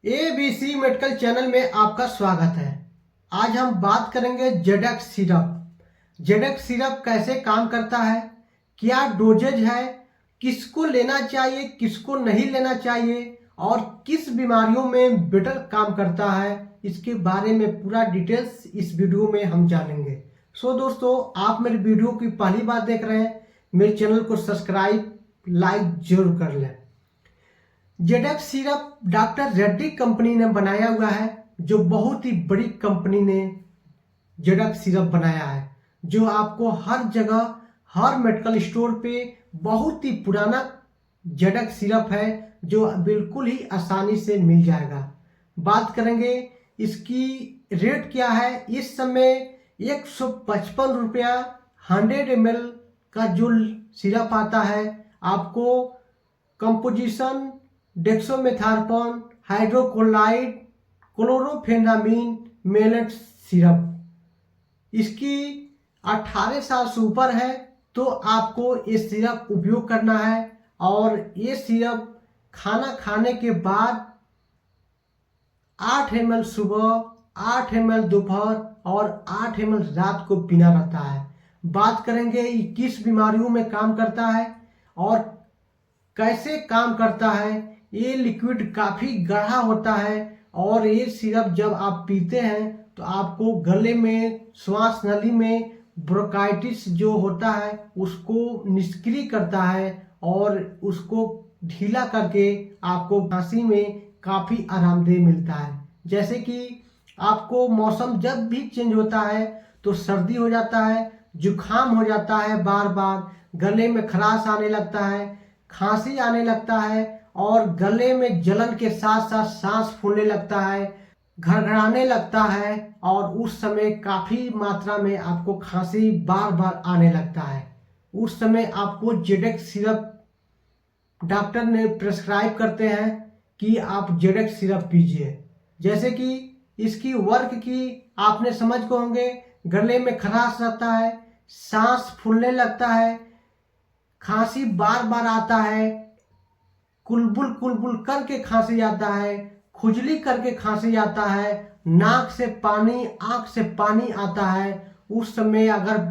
ABC medical channel में आपका स्वागत है। आज हम बात करेंगे जेडेक्स सिरप। जेडेक्स सिरप कैसे काम करता है, क्या डोजेज है, किसको लेना चाहिए किसको नहीं लेना चाहिए और किस बीमारियों में बेटर काम करता है, इसके बारे में पूरा डिटेल्स इस वीडियो में हम जानेंगे। दोस्तों, आप मेरे वीडियो की पहली बार देख रहे हैं, मेरे चैनल को सब्सक्राइब लाइक जरूर कर लें। ZX syrup doctor Reddy company ने बनाया हुआ है, जो बहुत ही बड़ी कंपनी ने जेडेक्स सिरप बनाया है, जो आपको हर जगह हर मेडिकल स्टोर पे बहुत ही पुराना जेडेक्स सिरप है, जो बिल्कुल ही आसानी से मिल जाएगा। बात करेंगे इसकी रेट क्या है। इस समय 155 रुपया 100 ml का जो सिरप आता है, आपको कंपोजिशन डेक्सोमेथार्पन, हाइड्रोक्लोराइड, क्लोरोफेनामीन मेलेट सिरप। इसकी 18 साल से ऊपर है तो आपको ये सिरप उपयोग करना है। और ये सिरप खाना खाने के बाद 8 ml सुबह, 8 ml दोपहर और 8 ml रात को पीना रहता है। बात करेंगे ये किस बीमारियों में काम करता है और कैसे काम करता है। ये लिक्विड काफ़ी गाढ़ा होता है और ये सिरप जब आप पीते हैं तो आपको गले में, श्वास नली में ब्रोंकाइटिस जो होता है उसको निष्क्रिय करता है और उसको ढीला करके आपको खांसी में काफ़ी आरामदेह मिलता है। जैसे कि आपको मौसम जब भी चेंज होता है तो सर्दी हो जाता है, जुकाम हो जाता है, बार बार गले में खराश आने लगता है, खांसी आने लगता है और गले में जलन के साथ साथ सांस फूलने लगता है, घड़घड़ाने लगता है और उस समय काफ़ी मात्रा में आपको खांसी बार बार आने लगता है। उस समय आपको जेडेक्स सिरप डॉक्टर ने प्रेस्क्राइब करते हैं कि आप जेडेक्स सिरप पीजिए। जैसे कि इसकी वर्क की आपने समझ को होंगे, गले में खराश रहता है, सांस फूलने लगता है, खांसी बार बार आता है, कुलबुल कुलबुल करके खांसी आता है, खुजली करके खांसी आता है, नाक से पानी, आंख से पानी आता है। उस समय अगर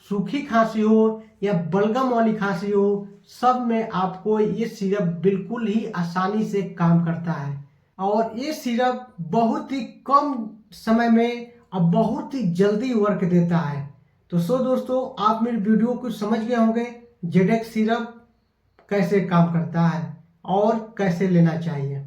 सूखी खांसी हो या बलगम वाली खांसी हो, सब में आपको ये सिरप बिल्कुल ही आसानी से काम करता है। और ये सिरप बहुत ही कम समय में और बहुत ही जल्दी वर्क देता है। तो दोस्तों, आप मेरे वीडियो को समझ गए होंगे जेडेक्स सिरप कैसे काम करता है और कैसे लेना चाहिए।